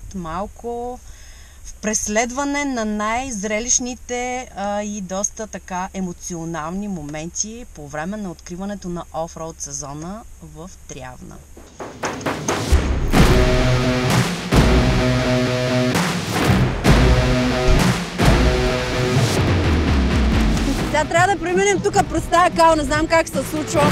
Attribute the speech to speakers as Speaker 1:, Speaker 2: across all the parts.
Speaker 1: забавят малко в преследване на най-зрелищните и доста така емоционални моменти по време на откриването на офроуд сезона в Трявна. Сега трябва да преминем тук през тая кал, не знам как се случва.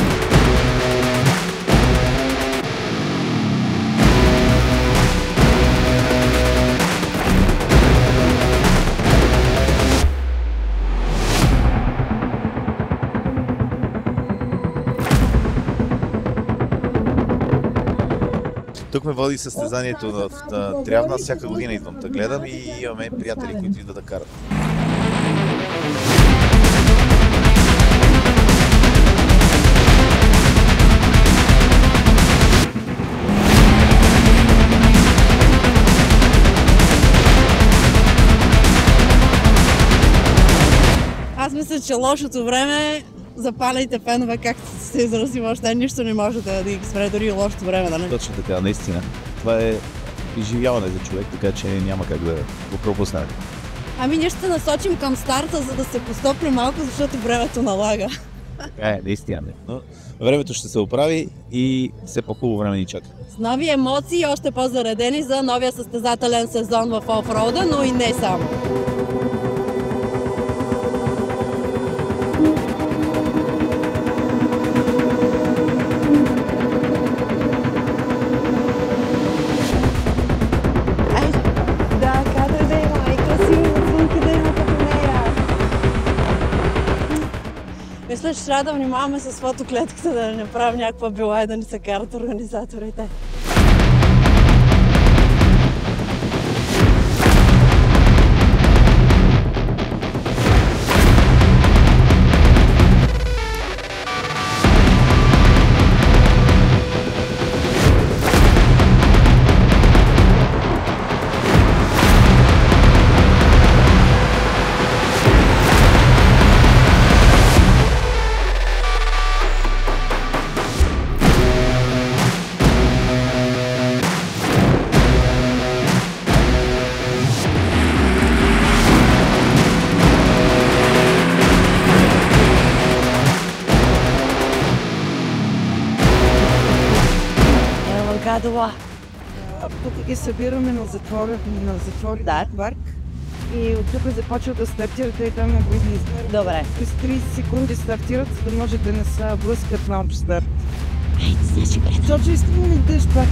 Speaker 2: Тук ме води състезанието в Трявна. Всяка година идвам да гледам и имаме приятели, които идват да карат.
Speaker 1: Аз мисля, че лошото време, запалите фенове, както се изрази, още нищо не може да ги спре, дори лошото време, да не?
Speaker 2: Точно така, наистина. Това е изживяване за човек, така че няма как да го пропуснем.
Speaker 1: Ами ние ще се насочим към старта, за да се постопли малко, защото времето налага.
Speaker 2: Така е, наистина. Но времето ще се оправи и все по-хубаво време ни чака.
Speaker 1: С нови емоции, още по-заредени за новия състезателен сезон в офроуда, но и не само. Мисля, че трябва да внимаваме с фотоклетката, да не правим някаква била и да ни се карат организаторите.
Speaker 3: Тук ги събираме на затворен парк и от тук започва да стартират и там на бизнес.
Speaker 1: Добре.
Speaker 3: През 30 секунди стартират, за да може да не се блъскат на общ старт.
Speaker 1: Айде, значи гледам.
Speaker 3: Точно изтръгнем дъжд пак.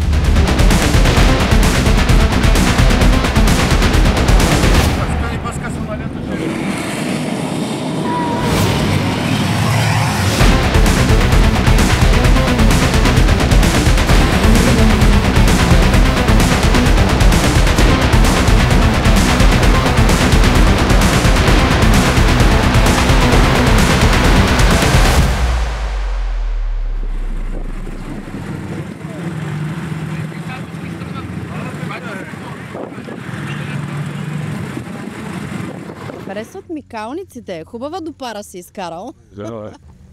Speaker 1: Харесват ми калниците. Хубава допара си изкарал.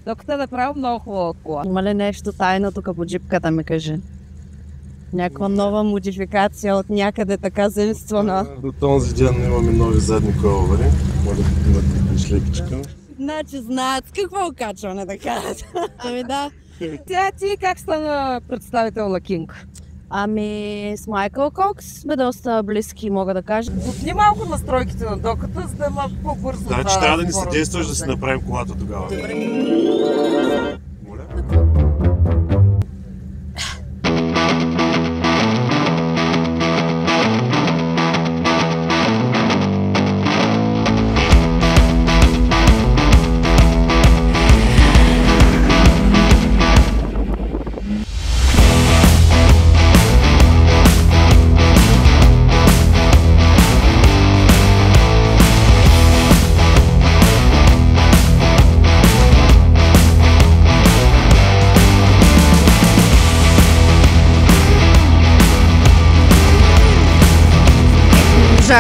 Speaker 3: Тук е направо много хубава кола.
Speaker 1: Има ли нещо тайно тук по джипката, ми кажи? Някаква нова модификация от някъде така заимствана.
Speaker 4: До този ден имаме нови задни коловари. Може да имате шлепичка.
Speaker 1: Значи знаят с какво окачване да кажат. Ами да.
Speaker 3: Ти как стана представител на Кинг?
Speaker 1: Ами с Майкъл Кокс сме доста близки, мога да кажа.
Speaker 3: Отни малко настройките на доката, за да е малко по-бързо.
Speaker 4: Значи трябва да ни съдействаш да си направим колата тогава.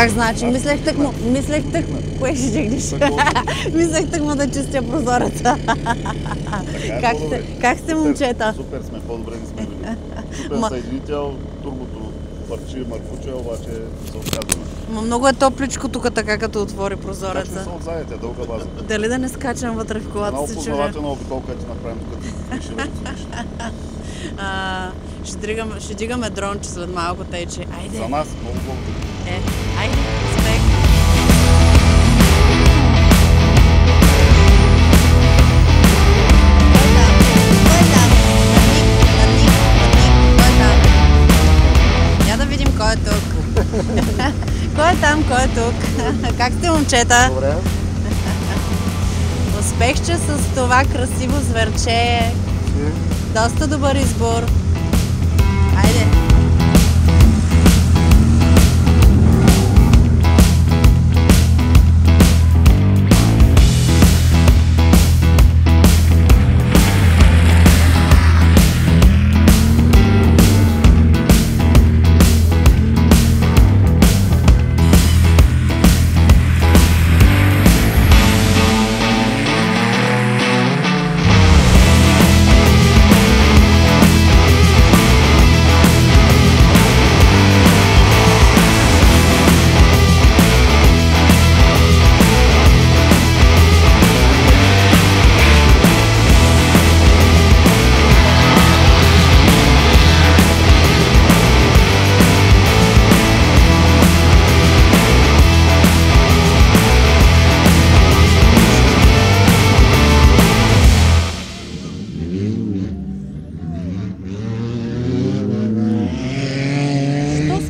Speaker 1: Значи, мислех тъкмо, кое ще жигнеш? Мислех тъкмо да чистя прозореца. Как сте, момчета?
Speaker 5: Супер сме, по-добре не сме били. Супер съединител, турбото парчи маркуче, обаче се отказваме.
Speaker 1: Ма много е топличко тук, така като отвори
Speaker 5: Така че
Speaker 1: прозореца.
Speaker 5: не са отзадите, дълга база.
Speaker 1: Дали да не скачам вътре в колата
Speaker 5: Много
Speaker 1: си, чужа?
Speaker 5: познавателна обиколка ти направим тук.
Speaker 1: Ще дигаме дронче след малко, тъй че айде.
Speaker 5: За нас много благодаря.
Speaker 1: Айде, успех! Я да видим кой е тук. Кой е там, кой е тук? Как сте, момчета?
Speaker 5: Добре.
Speaker 1: Успехче с това красиво зверче. Доста добър избор. Айде!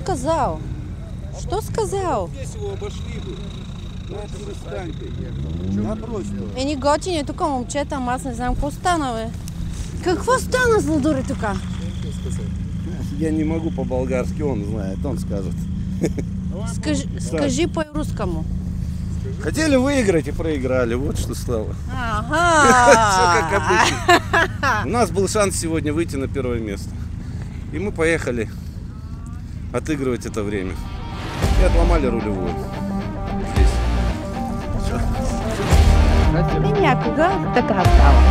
Speaker 1: Сказал? Что сказал?
Speaker 6: Весело обошли бы. На эту станьте. Напротив.
Speaker 1: Едни готини тук момчета, ама аз не знам какво стана, бе. Какво стана, Злодури, тук?
Speaker 6: Я не могу по-болгарски, он знает, он скажет.
Speaker 1: Скажи по-русскому.
Speaker 6: Хотели выиграть и проиграли, вот что стало.
Speaker 1: Ага.
Speaker 6: Все как обычно. У нас был шанс сегодня выйти на первое место. И мы поехали отыгрывать это время. И отломали рулевую. Здесь. Все.
Speaker 3: И някога така става.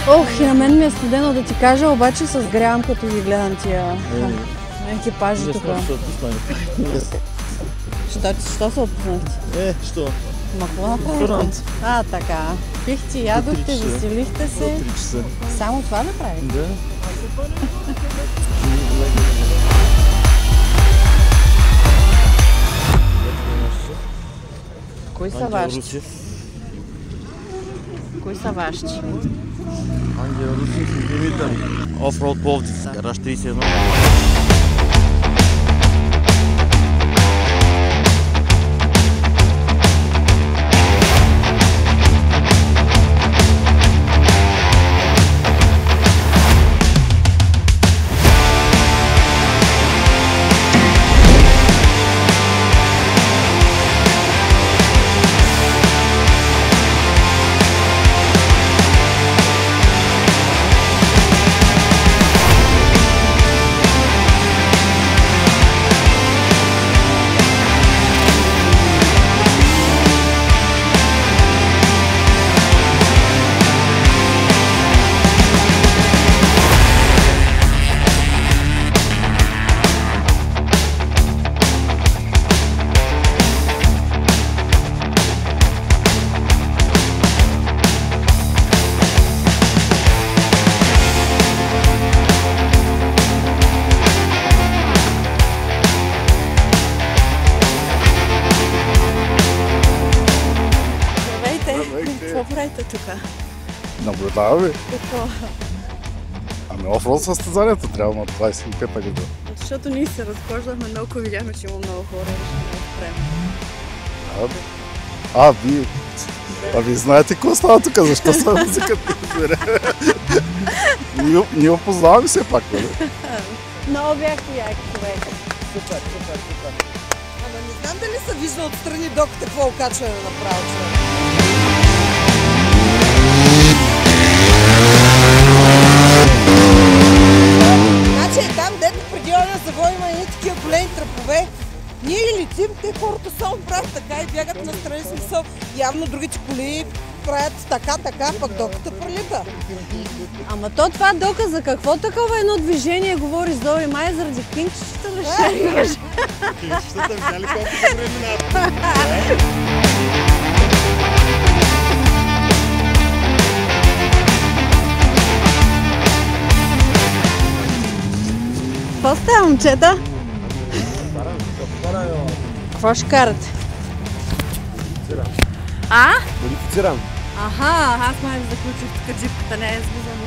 Speaker 1: Ох, и на мен ми е студено да ти кажа, обаче се сгрявам като ги гледам тия екипажи тук. Що се отпуснахте?
Speaker 2: Що?
Speaker 1: Ма какво направихте? Така. Пихте, ядохте, веселихте се. Само това ли правите?
Speaker 2: Да.
Speaker 1: Кои са ваши? Кои са ваши?
Speaker 2: Ангел Русев и Димитър. Офроуд Пловдив. Гараж 31.
Speaker 3: Какво правите тук?
Speaker 4: Наблюдаваме.
Speaker 3: Какво?
Speaker 4: Ами офроуд състезанието трябва на 25-та година.
Speaker 3: Защото ние се разхождахме много, видяхме, че има много хора, ще не спрем.
Speaker 4: Вие знаете какво става тук, защо са музиката? Ние опознаваме все пак, нали?
Speaker 3: Много бяхте яки, човек. Супер. Ама не знам дали се вижда отстрани докато какво окачване направо, човек. Значи там, дето преди оня завой има едни такива големи тръпове. Ние летим, те хората само правят така и бягат настрани, смисъл. Явно другите коли правят така, пък докато пролита.
Speaker 7: Ама това дока за какво такова едно движение говори Зори? Май заради кинчетата ли ще кажа?
Speaker 5: Кинчетата взяли колкото времената.
Speaker 7: Какво става, момчета? Какво ще карате?
Speaker 6: Модифицирам.
Speaker 7: Аха, аз май заключих тук джипката, не е слизано.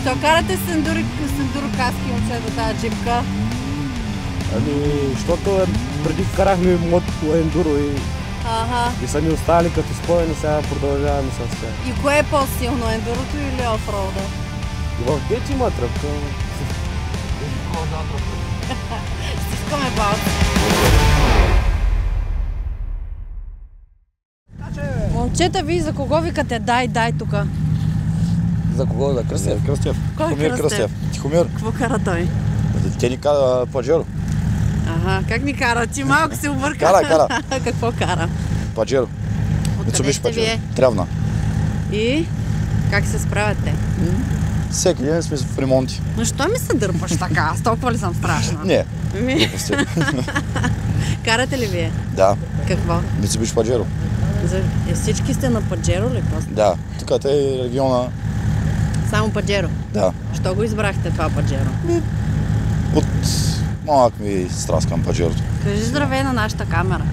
Speaker 7: Що карате с ендуро каски, момчета, тази джипка?
Speaker 8: Защото преди карахме мод по ендуро и са ни оставали като спомени, сега продължаваме с тях.
Speaker 7: И кое е по-силно, ендурото или офроуда?
Speaker 8: И в Геч има тръпка.
Speaker 7: Стискаме балка. Момчета, вие за кого викате? Дай тука.
Speaker 9: За кого? За Кръстев?
Speaker 2: Кръстев.
Speaker 7: Кой е Кръстев?
Speaker 2: Тихомир.
Speaker 7: Какво кара той?
Speaker 2: Те ни кара Паджеро.
Speaker 7: Ага, как ни кара? Ти малко се обърка.
Speaker 2: Кара.
Speaker 7: Какво кара?
Speaker 2: Паджеро.
Speaker 7: Откъде сте вие?
Speaker 2: Трявна.
Speaker 7: И? Как се справяте?
Speaker 2: Всеки ден сме в ремонти.
Speaker 7: Но що ми се дърпаш така? Аз толкова ли съм страшна?
Speaker 2: Не.
Speaker 7: Карате ли вие?
Speaker 2: Да.
Speaker 7: Какво?
Speaker 2: Мицубиши Паджеро.
Speaker 7: Всички сте на Паджеро ли?
Speaker 2: Да. Тук е региона.
Speaker 7: Само Паджеро?
Speaker 2: Да.
Speaker 7: Що го избрахте това Паджеро?
Speaker 2: От малък ми страст към Паджерото.
Speaker 7: Кажи здравей на нашата камера.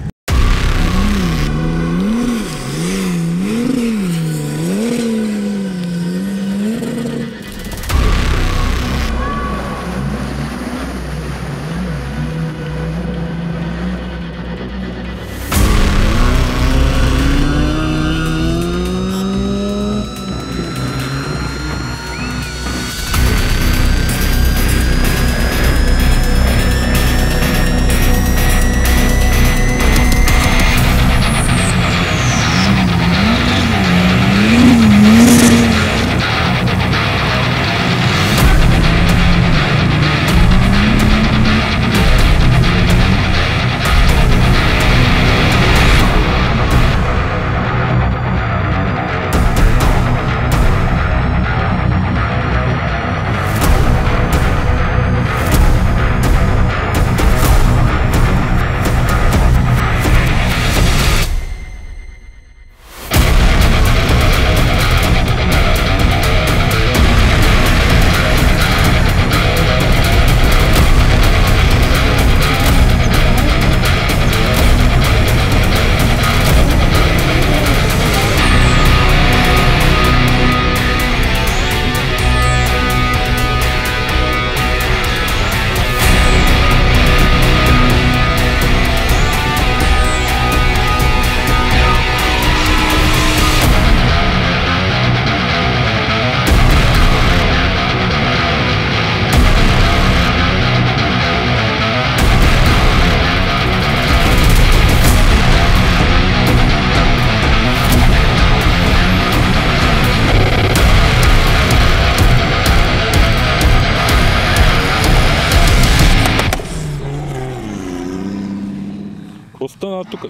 Speaker 8: Какво стана тук?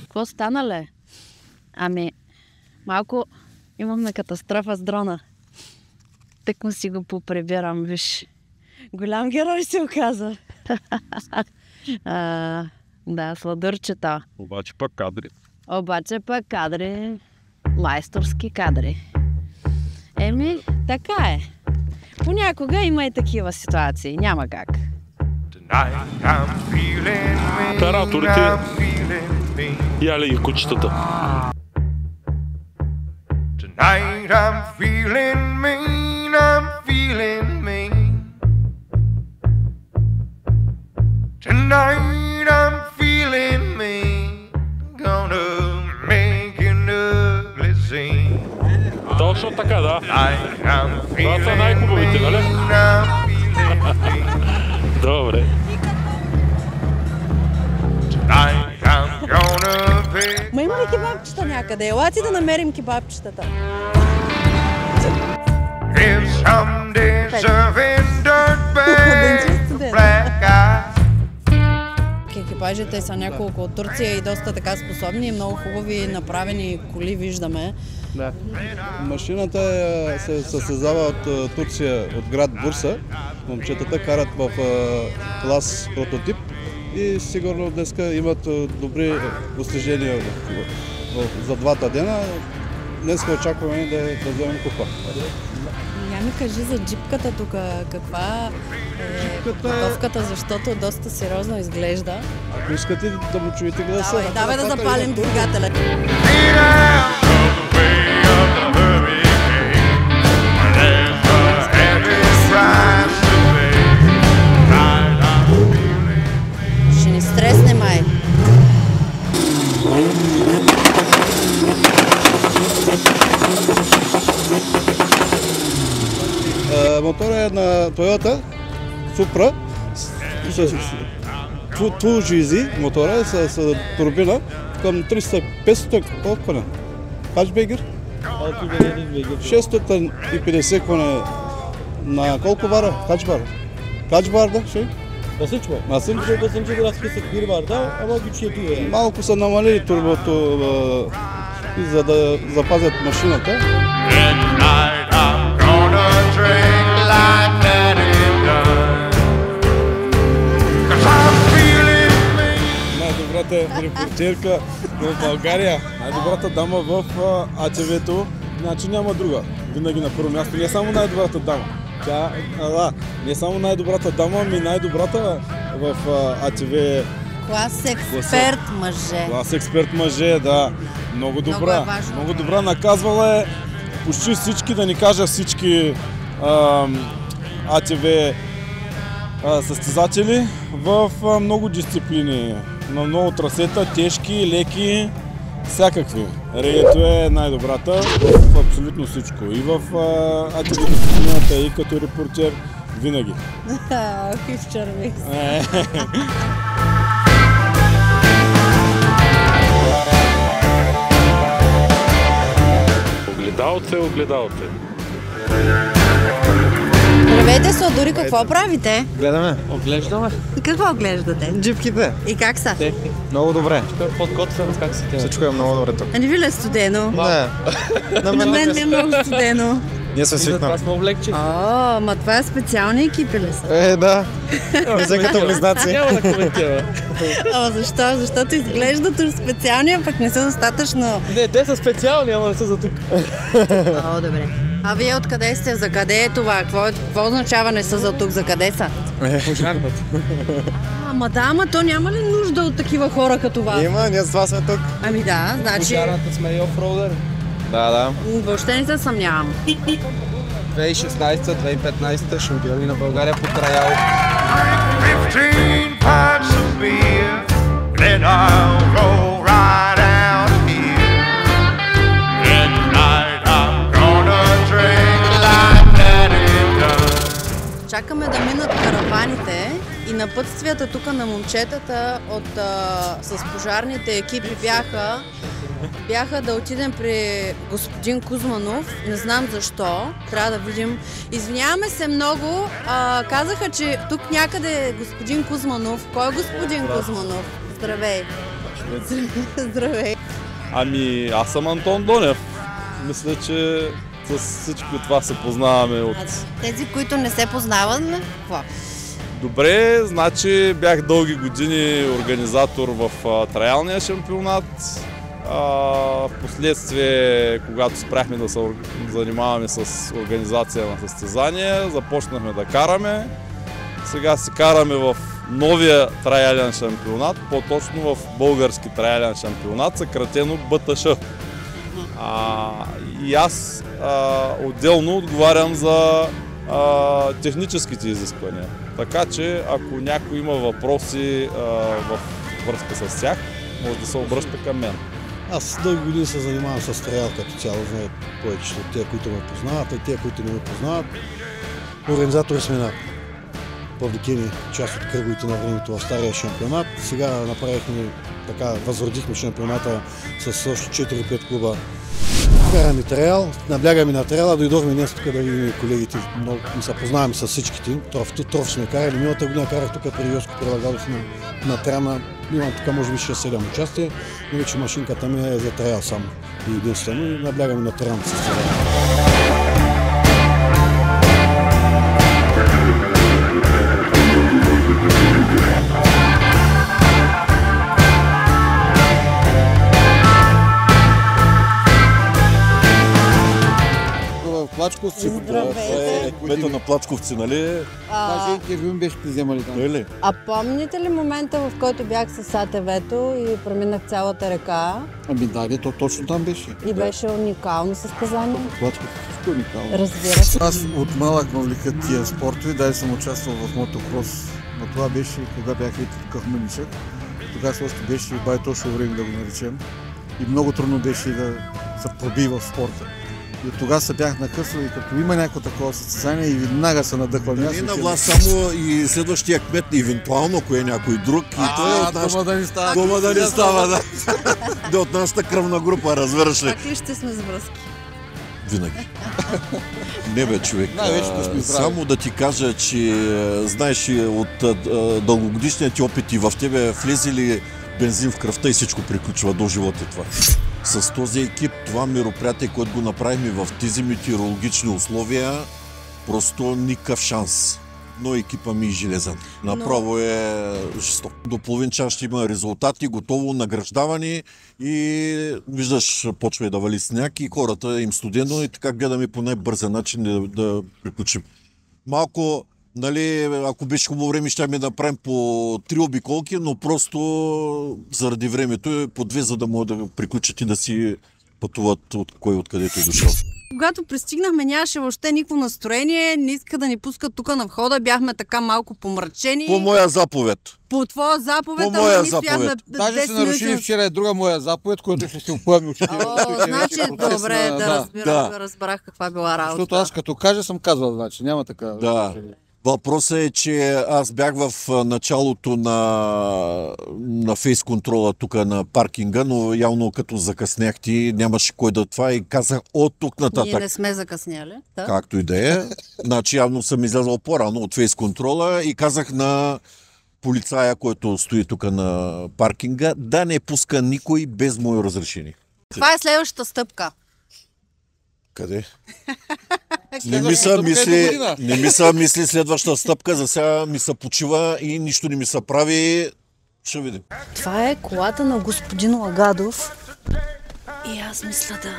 Speaker 7: Какво стана, ле? Ами, малко имахме катастрофа с дрона. Тък му си го поприбирам, виж. Голям герой се оказа. Да, сладърчета.
Speaker 8: Обаче пък кадри.
Speaker 7: Майсторски кадри. Еми, така е. Понякога има и такива ситуации. Няма как.
Speaker 8: Операторите
Speaker 10: Яле ги кучетата.
Speaker 11: Tonight I'm feeling mean, I'm feeling mean. Tonight I'm feeling mean. Gonna make an ugly scene.
Speaker 10: Точно така, да. Това са
Speaker 11: Това
Speaker 10: най-хубавите, нали? Добре.
Speaker 1: Ма има ли кебабчета някъде? Елати да намерим кебабчетата. Екипажите са няколко от Турция и доста така способни и много хубави направени коли виждаме.
Speaker 12: Да. Машината се състезава от Турция, от град Бурса. Момчетата карат в клас прототип и сигурно днеска имат добри достижения за двата дена. Днеска очакваме да вземем купа.
Speaker 1: Я ми кажи за джипката тук, каква е подготовката, защото доста сериозно изглежда.
Speaker 12: Ако искате да му чуете гласа.
Speaker 1: Давай да запалим двигателя. Ще ни стресне май.
Speaker 12: Моторът е на Toyota Supra. 2GZ мотора с турбина към 300-500 коня. Хачбегер? 650 коня. На колко бара? Kaç bar? Kaç barda şey?
Speaker 8: Basınç mı?
Speaker 12: Basınç?
Speaker 8: Basıncı biraz kısık bir barda ama güç yetiyor yani.
Speaker 12: Малко са намалили турбото, за да запазят машината. Най-добрата репортерка в България, най-добрата дама в АТВ-то, значи няма друга. Винаги на първо място, не само най-добрата дама. Не само най-добрата дама, ами най-добрата в АТВ.
Speaker 1: Клас експерт мъже.
Speaker 12: Клас експерт мъже, да. Много добра. Много добра. Наказвала е почти всички, да ни кажа всички АТВ състезатели в много дисциплини. На много трасета, тежки, леки, всякакви. Регето е най-добрата в абсолютно всичко. И в АТВ дисциплината, и като репортер, винаги.
Speaker 1: Изчервих
Speaker 12: се.
Speaker 10: Огледалце, огледалце.
Speaker 1: Здравейте, Сладури, какво правите?
Speaker 13: Гледаме.
Speaker 14: Оглеждаме.
Speaker 1: Какво оглеждате?
Speaker 13: Джипките.
Speaker 1: И как са?
Speaker 13: Много добре.
Speaker 14: Подготвено, как си те?
Speaker 13: Всичко е много добре тук.
Speaker 1: А не ви ли е студено?
Speaker 13: Не.
Speaker 1: На мен ми е много студено.
Speaker 13: Ние сме свикнали.
Speaker 14: Това сме облегчили.
Speaker 1: О, ма това е специални екипи ли са?
Speaker 13: Да. Взе като близнаци.
Speaker 14: Няма да коментира.
Speaker 1: Защо? Защото изглеждат специални, а пък не са достатъчно.
Speaker 14: Не, те са специални, ама не са за тук.
Speaker 1: О, добре. А вие откъде сте? За къде е това? Какво означава не са за тук? За къде са?
Speaker 14: Пожарната.
Speaker 1: Ама да, ама то няма ли нужда от такива хора като вас?
Speaker 13: Има, ние с това сме тук.
Speaker 1: Ами да, значи...
Speaker 14: Пожарната сме и офроудър.
Speaker 13: Да.
Speaker 1: Въобще не се съмнявам.
Speaker 13: 2016-2015 шампиони на България по траял.
Speaker 11: 15 pints of beer, then I'll go right out here. Tonight I'm gonna drink like Daddy does.
Speaker 1: Чакаме да минат караваните и напътствията тук на момчетата с пожарните екипи бяха да отидем при господин Кузманов. Не знам защо. Трябва да видим. Извиняваме се много. Казаха, че тук някъде е господин Кузманов. Кой е господин Кузманов? Здравей. Здравей.
Speaker 6: Ами, аз съм Антон Донев. Мисля, че с всички от вас се познаваме от...
Speaker 1: Тези, които не се познават, какво?
Speaker 6: Добре, значи бях дълги години организатор в траялния шампионат. Впоследствие, когато спряхме да се занимаваме с организация на състезания, започнахме да караме. Сега си караме в новия траялен шампионат, по-точно в български траялен шампионат, съкратено БТШ. И аз отделно отговарям за техническите изисквания. Така че, ако някой има въпроси във връзка с тях, може да се обръща към мен.
Speaker 15: Аз дълги години се занимавам с трайл като цяло, знаят повечето от тези, които ме познават, и тези, които не ме познават. Организатори сме на Павликени, част от кръговите на времето в стария шампионат. Сега направихме така, възродихме шампионата с още 4-5 клуба. Караме трайл, наблягаме на трайла, дойдохме днес тук да видим колегите, много се познаваме с всичките. Троф сме карали, миналата година карах тук при Йоско Прилагалов на Тряна. Имам тук може би 6-7 участия, но вече машинката ми е за трайл само и единствено и наблягаме на Тряна с трайл.
Speaker 16: Плачковци. Здравейте. Кмета на Плачковци, нали?
Speaker 17: Даже интервю беше вземали там.
Speaker 16: Нали?
Speaker 18: А помните ли момента, в който бях с АТВ-то и преминах цялата река?
Speaker 17: Ами да, то точно там беше.
Speaker 18: И беше уникално състезание?
Speaker 17: Плачковци също уникално.
Speaker 18: Разбира се.
Speaker 17: Аз от малък ме влекат тия спортове, даже съм участвал в мотокрос. Но това беше, кога бях къхманишък. Тогава още беше байтошо време да го наречем. И много трудно беше да се проби в спорта. И от тогава се бях накъсал и като има някакво такова състезание и веднага се надъхвам.
Speaker 16: Не на власт само и следващия кмет, евентуално, ако е някой друг. И той е от нашата...
Speaker 17: Дома да ни става.
Speaker 16: Дома да ни става, да. Да от нашата кръвна група, разбираш ли?
Speaker 18: Пак ли ще сме с връзки?
Speaker 16: Винаги. Не бе, човек. Само да ти кажа, че знаеш от дългогодишния ти опит и в тебе влезе ли бензин в кръвта и всичко приключва до живота това. С този екип, това мероприятие, което го направим в тези метеорологични условия, просто никакъв шанс. Но екипа ми е железен. Направо е жесток. До половин час ще има резултати, готово, награждавани и виждаш, почва и да вали сняг и хората им студено и така гледаме по най-бързен начин да приключим. Малко, нали, ако беше хубаво време, ще ми направим по 3 обиколки, но просто заради времето е по 2, за да могат да приключат и да си пътуват от кой откъдето е дошъл.
Speaker 18: Когато пристигнахме, нямаше въобще никакво настроение, не иска да ни пускат тук на входа, бяхме така малко помрачени.
Speaker 16: По моя заповед.
Speaker 18: По твоя заповед,
Speaker 16: по моя заповед.
Speaker 17: Даже се нарушили вчера е друга моя заповед, която ще си опоями очите.
Speaker 18: Значи, добре, разбрах каква била работа.
Speaker 17: Защото аз като кажа съм казвал, значи няма така.
Speaker 16: Да. Въпросът е, че аз бях в началото на фейс-контрола тук на паркинга, но явно като закъснях ти, нямаше кой да това и казах от тук нататък.
Speaker 18: Ние не сме закъсняли. Да?
Speaker 16: Както и да е. Значи явно съм излязъл по-рано от фейс-контрола и казах на полицая, който стои тук на паркинга, да не пуска никой без мое разрешение.
Speaker 18: Това е следващата стъпка.
Speaker 16: Къде? Не ми се мисли следваща стъпка, за сега ми се почива и нищо не ми се прави. Ще видим.
Speaker 18: Това е колата на господин Лагадов. И аз мисля да...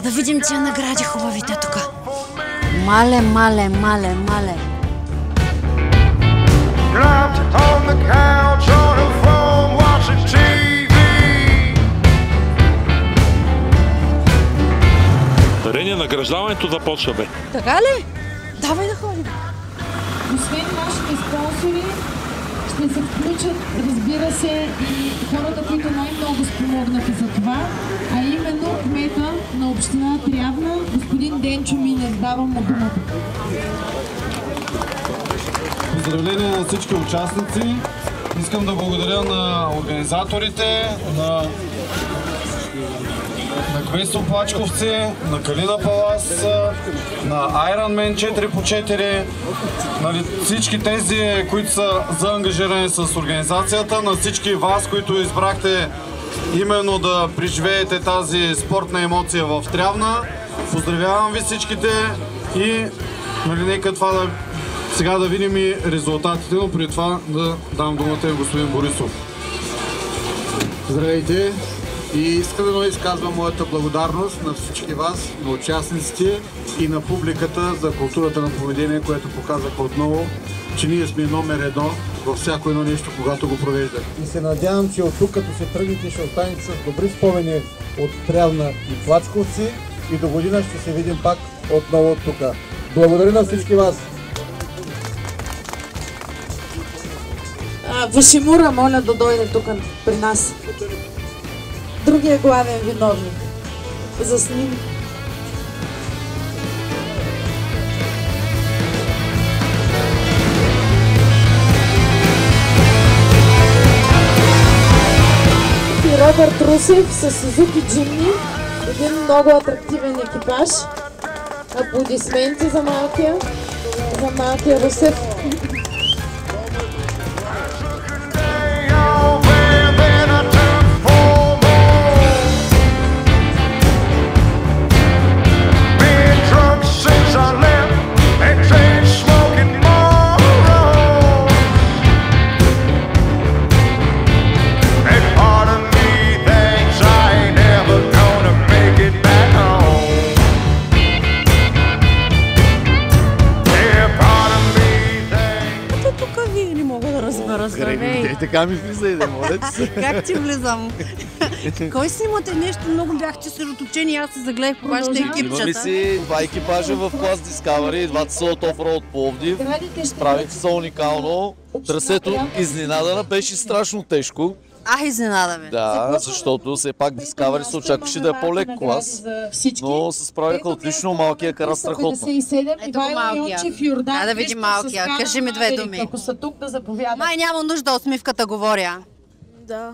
Speaker 18: Да видим тия награди хубавите тук. Мале.
Speaker 10: Дарение, награждаването започва, бе.
Speaker 18: Така ли? Давай да ходим.
Speaker 19: Освен нашите спонсори, ще се включат, разбира се, и хората, които най-много спомогнаха за това, а именно кмета на община Трявна, господин Денчо Минев. Давам му думата.
Speaker 20: Поздравления на всички участници. Искам да благодаря на организаторите, на на Кметство Плачковци, на Калина Палас, на Ironman 4x4, нали, всички тези, които са заангажирани с организацията, на всички вас, които избрахте именно да преживеете тази спортна емоция в Трявна. Поздравявам ви всичките и нали, нека това сега да видим и резултатите, но преди това да дам думата на господин Борисов.
Speaker 21: Здравейте и искрено изказвам моята благодарност на всички вас, на участниците и на публиката за културата на поведение, което показаха отново, че ние сме номер едно във всяко едно нещо, когато го провеждаме.
Speaker 22: И се надявам, че от тук, като се тръгнете, ще останете с добри спомени от Трявна и Плачковци и до година ще се видим пак отново от тук. Благодаря на всички вас!
Speaker 19: Вашимура, моля да дойде тук при нас. Другия главен виновник. За сним. И Робърт Русев с Сузуки Джимни. Един много атрактивен екипаж. Аплодисменти за малкия Русев.
Speaker 2: Така ми влизай, да моля се.
Speaker 18: Как ти влизам? Кой си имате нещо? Много бяхте съсредоточени, аз се загледах по вашите екипчета.
Speaker 23: Имаме си два екипажа в клас Discovery, двата са от Offroad Пловдив. Справих се уникално. Трасето изненадана, беше страшно тежко.
Speaker 18: Изненада ме.
Speaker 23: Да, защото все пак Discovery се очакваше да е по-лек клас, но се справиха отлично, малкия кара страхотно.
Speaker 18: Ето малкия. Да видим малкия. Кажи ми две думи.
Speaker 19: Ако са тук да заповядат.
Speaker 18: Май няма нужда от смивката говоря.
Speaker 19: Да.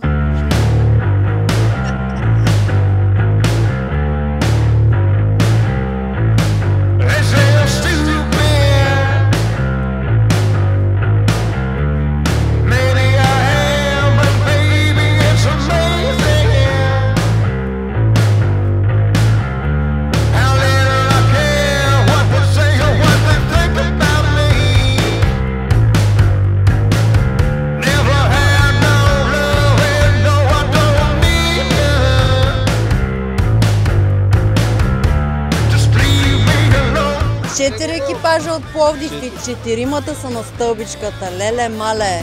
Speaker 18: Четири екипажа от Пловдив и четиримата са на стълбичката. Леле, мале!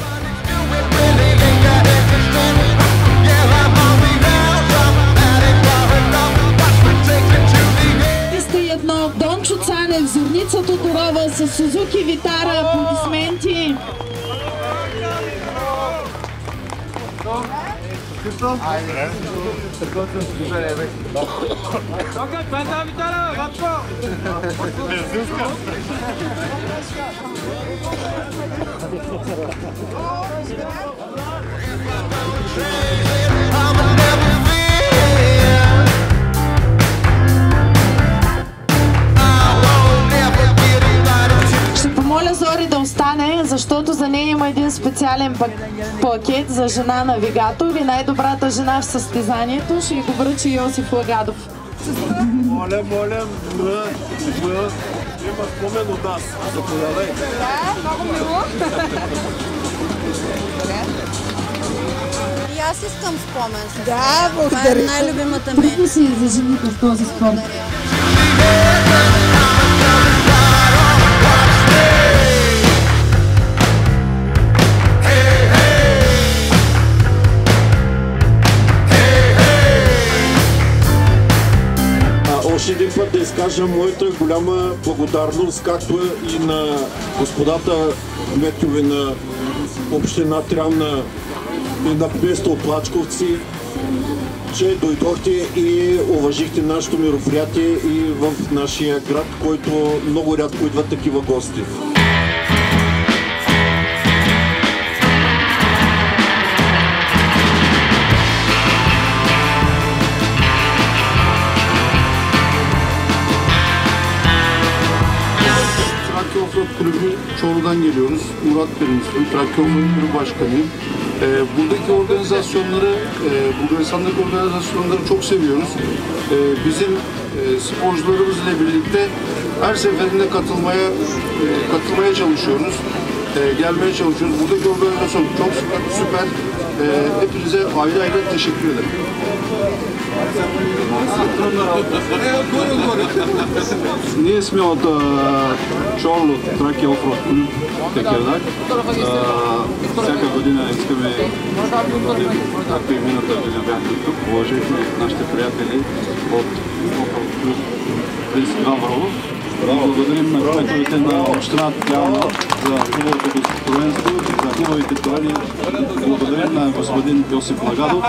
Speaker 19: Едно Дончо Цанев, Зорница Тодорова с Сузуки Витара. Аплодисменти! Ще помоля Зори да остане, защото за нея има един специален пакет за жена навигатор и най-добрата жена в състезанието ще го връчи Йосиф Лагадов.
Speaker 12: Моля, има спомен от нас. Заповядай.
Speaker 19: Да, много мило.
Speaker 18: И аз искам спомен.
Speaker 3: Да, благодаря.
Speaker 18: Това е най-любимата ми.
Speaker 19: Трудно си за жените в този спорт.
Speaker 24: Още един път да изкажа моята голяма благодарност, както и на господата кметове на община Трявна и на кметство Плачковци, че дойдохте и уважихте нашето мероприятие и в нашия град, който много рядко идват такива гости.
Speaker 21: Kulübü Çorlu'dan geliyoruz. Murat benim ismim, Trakya Kulübü Başkanıyım. Buradaki organizasyonları, Bulgaristan'daki organizasyonları çok seviyoruz. Bizim sporcularımız ile birlikte her seferinde katılmaya çalışıyoruz. Gelmeye çalışıyoruz. Buradaki organizasyon çok süper. Hepinize ayrı ayrı teşekkür ederim. Ние сме от Чорло, Тракия Офроуд клуб Текердак. Всяка година искаме да бъдем, както и миналата година бяхме тук, положихме нашите приятели от Офроуд клуб Плис Гаврово. Благодарим на кметовете на община Тяна за хубавото гостоприемство и за хубавите паради. Благодарим на господин Йосип Лагадов.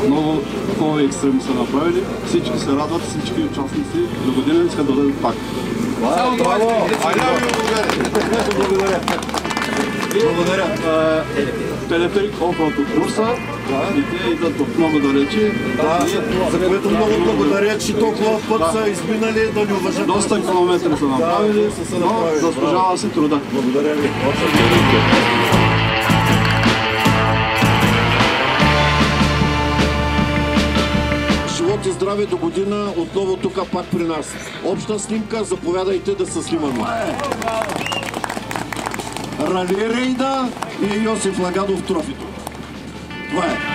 Speaker 21: Много хубави екстреми са направили. Всички се радват, всички участници. До година искат да дадат пак. Браво! Благодаря! Благодаря! Телеферик Офроуд от Бурса. И те идват от много далече.
Speaker 16: За което много благодаря, че толкова път са изминали да ни уважат.
Speaker 21: Доста километри са направили, но заслужава си труда.
Speaker 16: Благодаря ви. Живот и здраве до година, отново тук пак при нас. Обща снимка, заповядайте да се снимаме. Рали Рейда и Йосиф Лагадов трофито. Това е.